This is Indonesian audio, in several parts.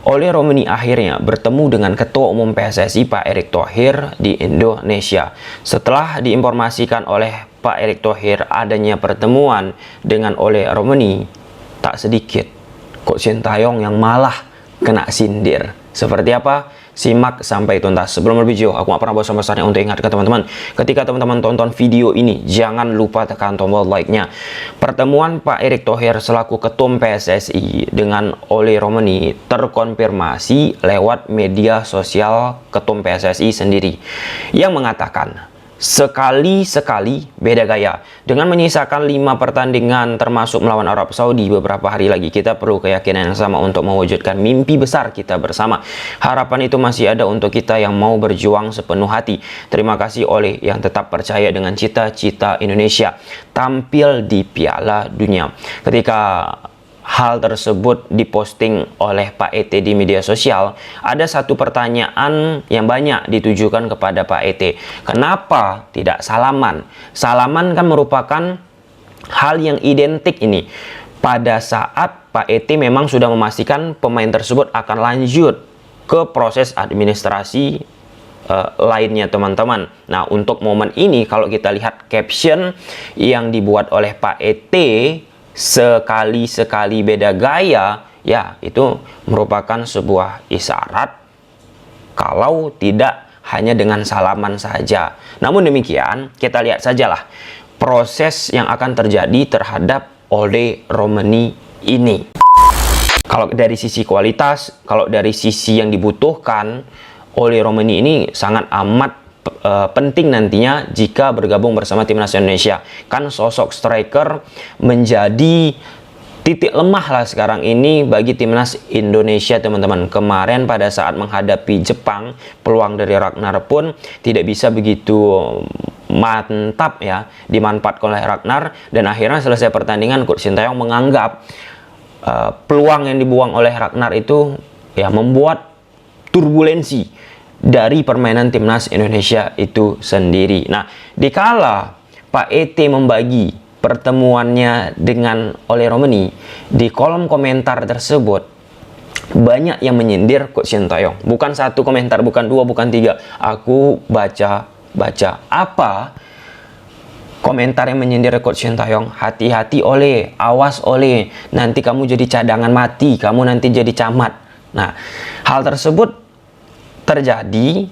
Oleh Romeni akhirnya bertemu dengan Ketua Umum PSSI Pak Erick Thohir di Indonesia. Setelah diinformasikan oleh Pak Erick Thohir adanya pertemuan dengan Oleh Romeni, tak sedikit Coach Sintayong yang malah kena sindir. Seperti apa? Simak sampai tuntas. Sebelum lebih jauh, aku gak pernah bosan-bosannya untuk ingatkan teman-teman, ketika teman-teman tonton video ini, jangan lupa tekan tombol like-nya. Pertemuan Pak Erick Thohir selaku Ketum PSSI dengan Oleh Romeni terkonfirmasi lewat media sosial Ketum PSSI sendiri, yang mengatakan sekali-sekali beda gaya. Dengan menyisakan 5 pertandingan termasuk melawan Arab Saudi beberapa hari lagi, kita perlu keyakinan yang sama untuk mewujudkan mimpi besar kita bersama. Harapan itu masih ada untuk kita yang mau berjuang sepenuh hati. Terima kasih Oleh yang tetap percaya dengan cita-cita Indonesia tampil di Piala Dunia. Ketika hal tersebut diposting oleh Pak ET di media sosial, ada satu pertanyaan yang banyak ditujukan kepada Pak ET. Kenapa tidak salaman? Salaman kan merupakan hal yang identik ini. Pada saat Pak ET memang sudah memastikan pemain tersebut akan lanjut ke proses administrasi lainnya, teman-teman. Nah, untuk momen ini kalau kita lihat caption yang dibuat oleh Pak ET, sekali-sekali beda gaya, ya itu merupakan sebuah isyarat kalau tidak hanya dengan salaman saja. Namun demikian, kita lihat sajalah proses yang akan terjadi terhadap Oleh Romeni ini. Kalau dari sisi kualitas, kalau dari sisi yang dibutuhkan, Oleh Romeni ini sangat amat penting nantinya jika bergabung bersama timnas Indonesia. Kan sosok striker menjadi titik lemah lah sekarang ini bagi timnas Indonesia, teman-teman. Kemarin pada saat menghadapi Jepang, peluang dari Ragnar pun tidak bisa begitu mantap ya dimanfaatkan oleh Ragnar, dan akhirnya selesai pertandingan Coach Sintayong menganggap peluang yang dibuang oleh Ragnar itu ya membuat turbulensi dari permainan timnas Indonesia itu sendiri. Nah, dikala Pak ET membagi pertemuannya dengan Oleh Romeni, di kolom komentar tersebut banyak yang menyindir Coach Sintayong. Bukan satu komentar, bukan dua, bukan tiga. Aku baca apa komentar yang menyindir Coach Sintayong. Hati-hati Oleh, awas Oleh, nanti kamu jadi cadangan mati, kamu nanti jadi camat. Nah, hal tersebut terjadi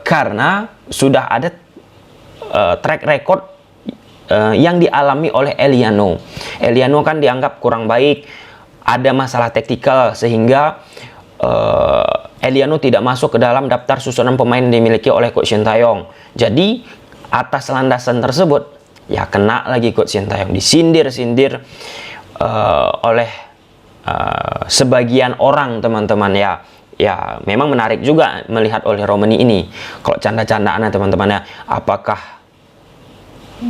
karena sudah ada track record yang dialami oleh Eliano. Eliano kan dianggap kurang baik, ada masalah taktikal sehingga Eliano tidak masuk ke dalam daftar susunan pemain yang dimiliki oleh Coach Sintayong. Jadi atas landasan tersebut ya kena lagi Coach Sintayong, disindir-sindir oleh sebagian orang, teman-teman ya. Ya, memang menarik juga melihat Oleh Romeni ini. Kalau canda-candaan ya teman-teman ya, apakah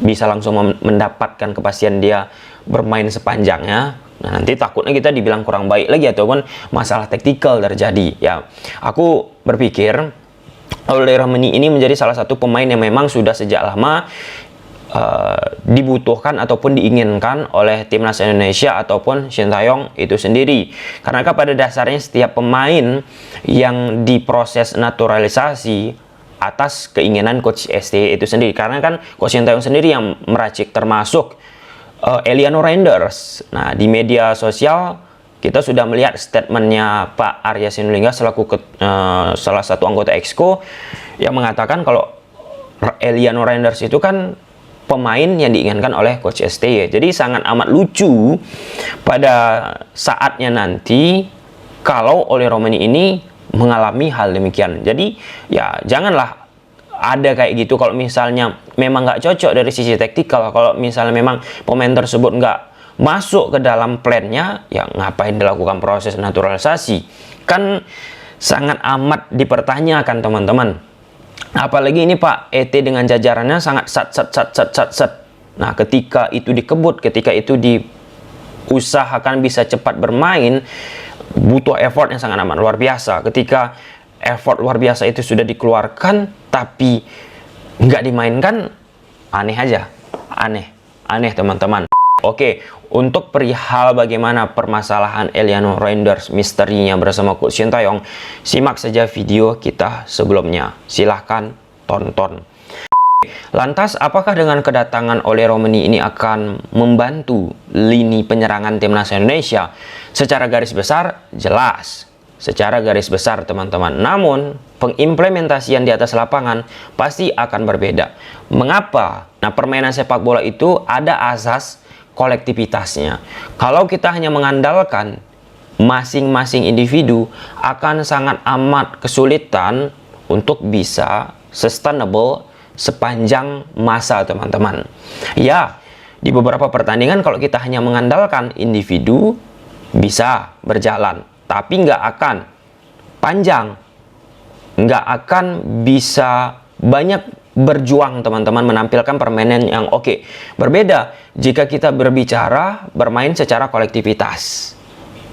bisa langsung mendapatkan kepastian dia bermain sepanjangnya? Nah, nanti takutnya kita dibilang kurang baik lagi ataupun masalah taktikal terjadi ya. Aku berpikir Oleh Romeni ini menjadi salah satu pemain yang memang sudah sejak lama dibutuhkan ataupun diinginkan oleh timnas Indonesia ataupun Sintayong itu sendiri. Karena pada dasarnya setiap pemain yang diproses naturalisasi atas keinginan Coach ST itu sendiri. Karena kan Coach Sintayong sendiri yang meracik, termasuk Eliano Reinders. Nah, di media sosial kita sudah melihat statementnya Pak Arya Sinulinga selaku salah satu anggota Exco yang mengatakan kalau Eliano Reinders itu kan pemain yang diinginkan oleh Coach STY. Jadi sangat amat lucu pada saatnya nanti kalau Oleh Romeni ini mengalami hal demikian. Jadi ya janganlah ada kayak gitu kalau misalnya memang nggak cocok dari sisi taktikal. Kalau misalnya memang pemain tersebut nggak masuk ke dalam plannya, ya ngapain dilakukan proses naturalisasi? Kan sangat amat dipertanyakan, teman-teman. Apalagi ini Pak ET dengan jajarannya sangat sat. Nah, ketika itu dikebut, ketika itu diusahakan bisa cepat bermain, butuh effort yang sangat amat luar biasa. Ketika effort luar biasa itu sudah dikeluarkan, tapi nggak dimainkan, aneh aja. Aneh teman-teman. Oke, untuk perihal bagaimana permasalahan Eliano Reinders misterinya bersama Coach Sintayong, simak saja video kita sebelumnya. Silahkan tonton. Lantas, apakah dengan kedatangan Ole Romeni ini akan membantu lini penyerangan timnas Indonesia? Secara garis besar, jelas. Secara garis besar, teman-teman. Namun, pengimplementasian di atas lapangan pasti akan berbeda. Mengapa? Nah, permainan sepak bola itu ada asas kolektivitasnya. Kalau kita hanya mengandalkan masing-masing individu, akan sangat amat kesulitan untuk bisa sustainable sepanjang masa, teman-teman. Ya, di beberapa pertandingan kalau kita hanya mengandalkan individu bisa berjalan, tapi nggak akan panjang, nggak akan bisa banyak berjuang, teman-teman, menampilkan permainan yang oke. Berbeda jika kita berbicara bermain secara kolektivitas,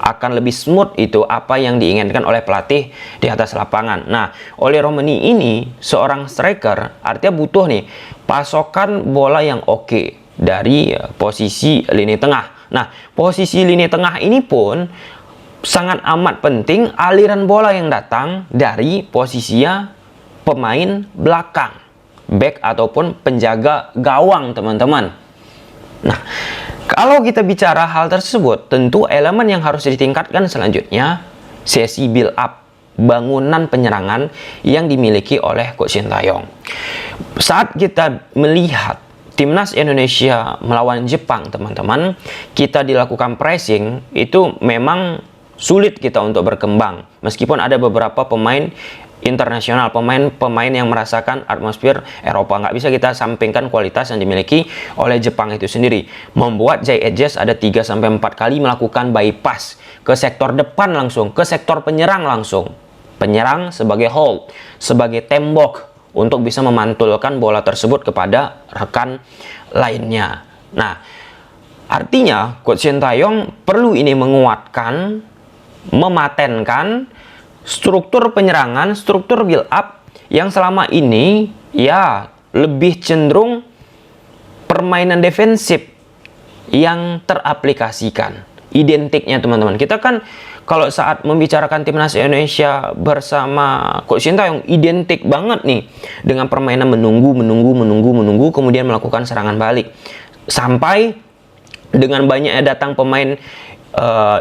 akan lebih smooth itu apa yang diinginkan oleh pelatih di atas lapangan. Nah, Ole Romeni ini seorang striker, artinya butuh nih pasokan bola yang oke dari posisi lini tengah. Nah, posisi lini tengah ini pun sangat amat penting aliran bola yang datang dari posisinya pemain belakang, back ataupun penjaga gawang, teman-teman. Nah, kalau kita bicara hal tersebut, tentu elemen yang harus ditingkatkan selanjutnya sesi build up, bangunan penyerangan yang dimiliki oleh Coach Sintayong. Saat kita melihat timnas Indonesia melawan Jepang, teman-teman, kita dilakukan pressing, itu memang sulit kita untuk berkembang. Meskipun ada beberapa pemain internasional, pemain yang merasakan atmosfer Eropa, nggak bisa kita sampingkan kualitas yang dimiliki oleh Jepang itu sendiri. Membuat Jay Edges ada 3-4 kali melakukan bypass ke sektor depan langsung, ke sektor penyerang langsung. Penyerang sebagai hold, sebagai tembok untuk bisa memantulkan bola tersebut kepada rekan lainnya. Nah, artinya Coach Sintayong perlu ini menguatkan, mematenkan struktur penyerangan, struktur build up yang selama ini ya lebih cenderung permainan defensif yang teraplikasikan. Identiknya, teman-teman, kita kan kalau saat membicarakan timnas Indonesia bersama Coach Sintayong identik banget nih dengan permainan menunggu, kemudian melakukan serangan balik. Sampai dengan banyaknya datang pemain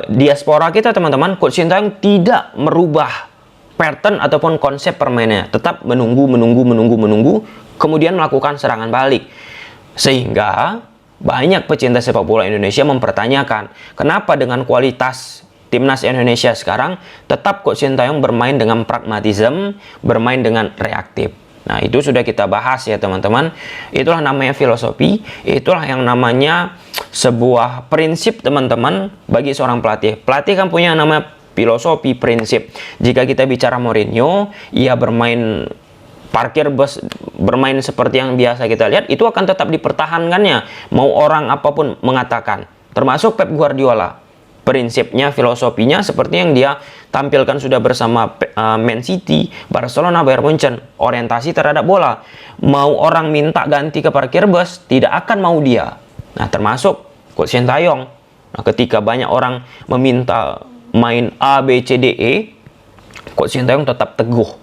diaspora kita, teman-teman, Coach Sintayong tidak merubah pattern ataupun konsep permainannya, tetap menunggu, kemudian melakukan serangan balik. Sehingga banyak pecinta sepak bola Indonesia mempertanyakan, kenapa dengan kualitas timnas Indonesia sekarang tetap Coach Sintayong bermain dengan pragmatisme, bermain dengan reaktif. Nah, itu sudah kita bahas ya, teman-teman. Itulah namanya filosofi, itulah yang namanya sebuah prinsip, teman-teman, bagi seorang pelatih. Pelatih kan punya namanya filosofi, prinsip. Jika kita bicara Mourinho, ia bermain parkir bus, bermain seperti yang biasa kita lihat, itu akan tetap dipertahankannya, mau orang apapun mengatakan. Termasuk Pep Guardiola. Prinsipnya, filosofinya seperti yang dia tampilkan sudah bersama Man City, Barcelona, Bayern Munchen. Orientasi terhadap bola. Mau orang minta ganti ke parkir bus, tidak akan mau dia. Nah, termasuk Coach Sintayong. Nah, ketika banyak orang meminta main A, B, C, D, E, Coach Sintayong tetap teguh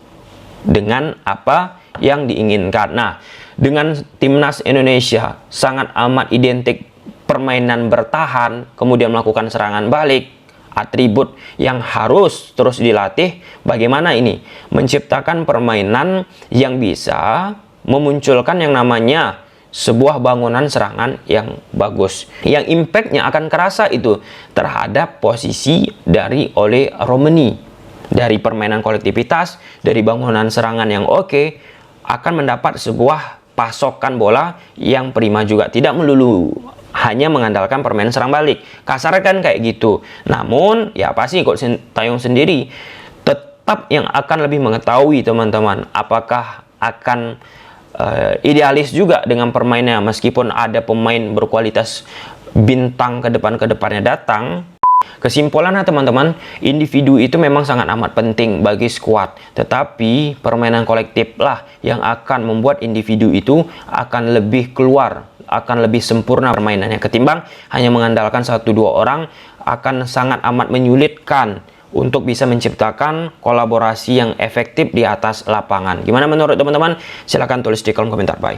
dengan apa yang diinginkan. Nah, dengan timnas Indonesia sangat amat identik permainan bertahan, kemudian melakukan serangan balik, atribut yang harus terus dilatih. Bagaimana ini? Menciptakan permainan yang bisa memunculkan yang namanya sebuah bangunan serangan yang bagus, yang impactnya akan kerasa itu terhadap posisi dari Ole Romeni. Dari permainan kolektivitas, dari bangunan serangan yang oke, akan mendapat sebuah pasokan bola yang prima juga. Tidak melulu hanya mengandalkan permainan serang balik. Kasar kan kayak gitu. Namun, ya pasti Coach Sintayong sendiri tetap yang akan lebih mengetahui, teman-teman, apakah akan idealis juga dengan permainannya. Meskipun ada pemain berkualitas bintang ke depannya datang, Kesimpulannya teman-teman, individu itu memang sangat amat penting bagi skuad. Tetapi permainan kolektif lah yang akan membuat individu itu akan lebih keluar, akan lebih sempurna permainannya. Ketimbang hanya mengandalkan 1-2 orang, akan sangat amat menyulitkan untuk bisa menciptakan kolaborasi yang efektif di atas lapangan. Gimana menurut teman-teman? Silahkan tulis di kolom komentar. Bye.